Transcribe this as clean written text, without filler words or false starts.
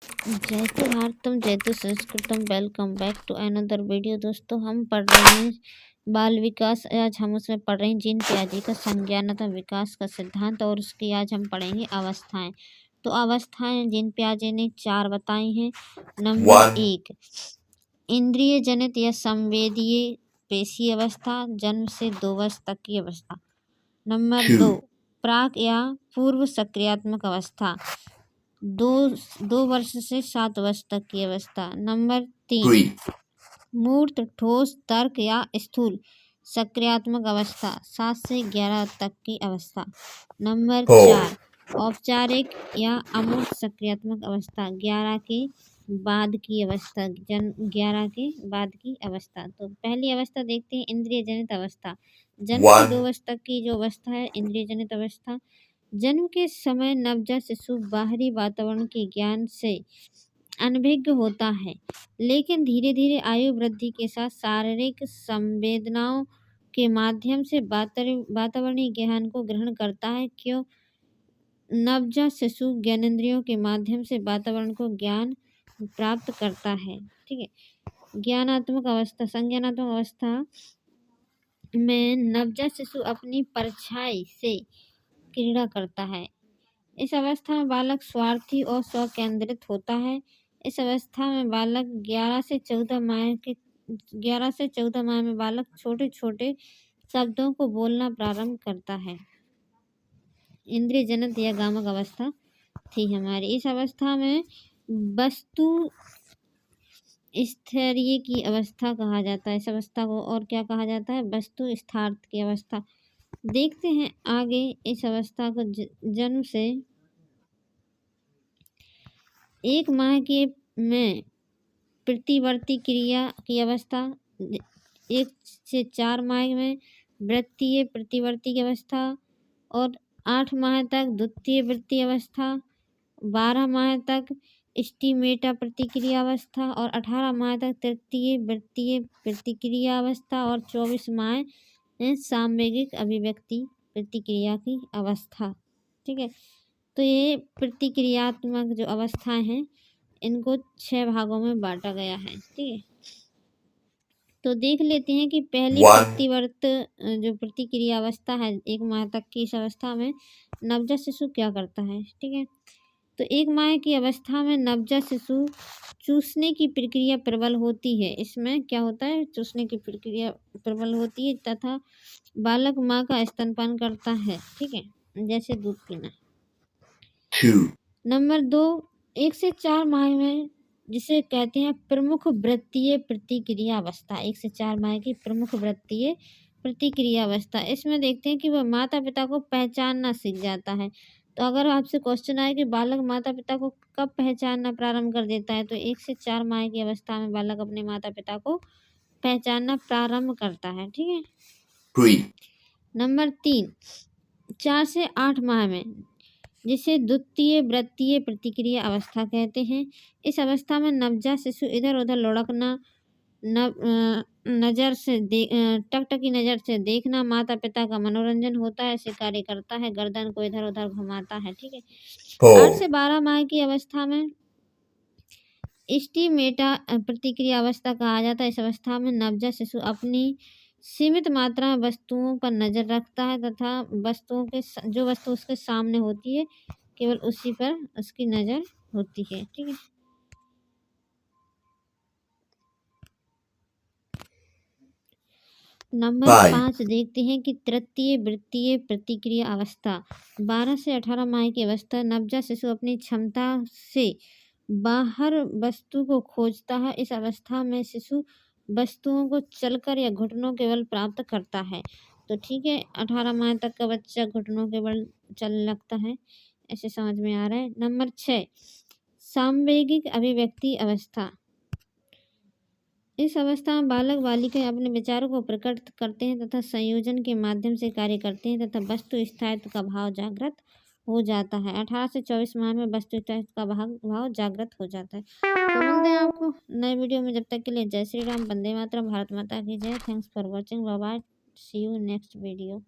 जयतु भारतम जयतु संस्कृतम। Welcome back to another video. दोस्तों हम पढ़ रहे हैं बाल विकास। आज हम उसमें पढ़ रहे हैं जीन पियाजे का संज्ञानात्मक विकास का सिद्धांत, और उसकी आज हम पढ़ेंगे अवस्थाएं। तो अवस्थाएं जीन पियाजे ने 4 बताई हैं। नंबर 1, इंद्रिय जनित या संवेदीय पेशी अवस्था, जन्म से 2 वर्ष तक की अवस्था। नंबर 2, प्राक या पूर्व सक्रियात्मक अवस्था, 2 वर्ष से 7 वर्ष तक की अवस्था। नंबर 3, मूर्त ठोस तर्क या स्थूल सक्रियात्मक अवस्था, 7 से 11 तक की अवस्था। नंबर 4, औपचारिक या अमूर्त सक्रियात्मक अवस्था, 11 के बाद की अवस्था, 11 के बाद की अवस्था। तो पहली अवस्था देखते हैं, इंद्रिय जनित अवस्था। जन्म से 2 वर्ष तक की जो अवस्था है इंद्रिय जनित अवस्था। जन्म के समय नवजात शिशु बाहरी वातावरण के ज्ञान से अनभिज्ञ होता है, लेकिन धीरे धीरे आयु वृद्धि के साथ शारीरिक संवेदनाओं के माध्यम से वातावरणीय ज्ञान को ग्रहण करता है। क्यों? नवजात शिशु ज्ञानेंद्रियों के माध्यम से वातावरण को ज्ञान प्राप्त करता है। ठीक है। ज्ञानात्मक अवस्था, संज्ञानात्मक अवस्था में नवजात शिशु अपनी परछाई से क्रीड़ा करता है। इस अवस्था में बालक स्वार्थी और स्वकेंद्रित होता है। इस अवस्था में बालक 11 से 14 माह में बालक छोटे छोटे शब्दों को बोलना प्रारंभ करता है। इंद्रिय जनित या गामक अवस्था थी हमारी। इस अवस्था में वस्तु स्थैर्य की अवस्था कहा जाता है। इस अवस्था को और क्या कहा जाता है? वस्तु स्थार्थ की अवस्था। देखते हैं आगे इस अवस्था को। जन्म से 1 माह के में प्रतिवर्ती क्रिया की अवस्था, 1 से 4 माह में वृत्तीय प्रतिवर्ती की अवस्था, और 8 माह तक द्वितीय वृत्तीय अवस्था, 12 माह तक स्टिमेटा प्रतिक्रिया अवस्था, और 18 माह तक तृतीय वृत्तीय प्रतिक्रिया अवस्था, और 24 माह सामवेगिक अभिव्यक्ति प्रतिक्रिया की अवस्था। ठीक है। तो ये प्रतिक्रियात्मक जो अवस्थाएं हैं इनको 6 भागों में बांटा गया है। ठीक है। तो देख लेते हैं कि पहली प्रतिवर्त जो प्रतिक्रिया अवस्था है 1 माह तक की, इस अवस्था में नवजात शिशु क्या करता है। ठीक है। तो 1 माह की अवस्था में नवजात शिशु चूसने की प्रक्रिया प्रबल होती है। इसमें क्या होता है? चूसने की प्रक्रिया प्रबल होती है तथा बालक माँ का स्तनपान करता है। ठीक है, जैसे दूध पीना। नंबर 2, 1 से 4 माह में जिसे कहते हैं प्रमुख वृत्तीय प्रतिक्रिया अवस्था, 1 से 4 माह की प्रमुख वृत्तीय प्रतिक्रिया अवस्था। इसमें देखते हैं कि वह माता पिता को पहचानना सीख जाता है। तो अगर आपसे क्वेश्चन आए कि बालक माता पिता को कब पहचानना प्रारंभ कर देता है, तो 1 से 4 माह की अवस्था में बालक अपने माता पिता को पहचानना प्रारंभ करता है। ठीक है। नंबर 3, 4 से 8 माह में जिसे द्वितीय वृत्तीय प्रतिक्रिया अवस्था कहते हैं। इस अवस्था में नवजात शिशु इधर उधर लुढ़कना, नजर से टकटकी नज़र से देखना माता पिता का मनोरंजन होता है, ऐसे कार्य करता है, गर्दन को इधर उधर घुमाता है। ठीक है। 8 से 12 माह की अवस्था में स्टिमेटा प्रतिक्रिया अवस्था कहा जाता है। इस अवस्था में नवजात शिशु अपनी सीमित मात्रा में वस्तुओं पर नजर रखता है तथा जो वस्तु उसके सामने होती है केवल उसी पर उसकी नजर होती है। ठीक है। नंबर 5 देखते हैं कि तृतीय वृत्तीय प्रतिक्रिया अवस्था, 12 से 18 माह की अवस्था। नवजात शिशु अपनी क्षमता से बाहर वस्तु को खोजता है। इस अवस्था में शिशु वस्तुओं को चलकर या घुटनों के बल प्राप्त करता है। तो ठीक है, 18 माह तक का बच्चा घुटनों के बल चलने लगता है, ऐसे समझ में आ रहा है। नंबर 6, सामवेगिक अभिव्यक्ति अवस्था। इस अवस्था में बालक बालिकाएं अपने विचारों को प्रकट करते हैं तथा संयोजन के माध्यम से कार्य करते हैं तथा वस्तु स्थायित्व का भाव जागृत हो जाता है। 18 से 24 माह में वस्तु स्थायित्व का भाव जागृत हो जाता है। तो मिलते हैं आपको नए वीडियो में। जब तक के लिए जय श्री राम, वंदे मातरम, भारत माता की जय। Thanks for watching, bye bye, see you next video.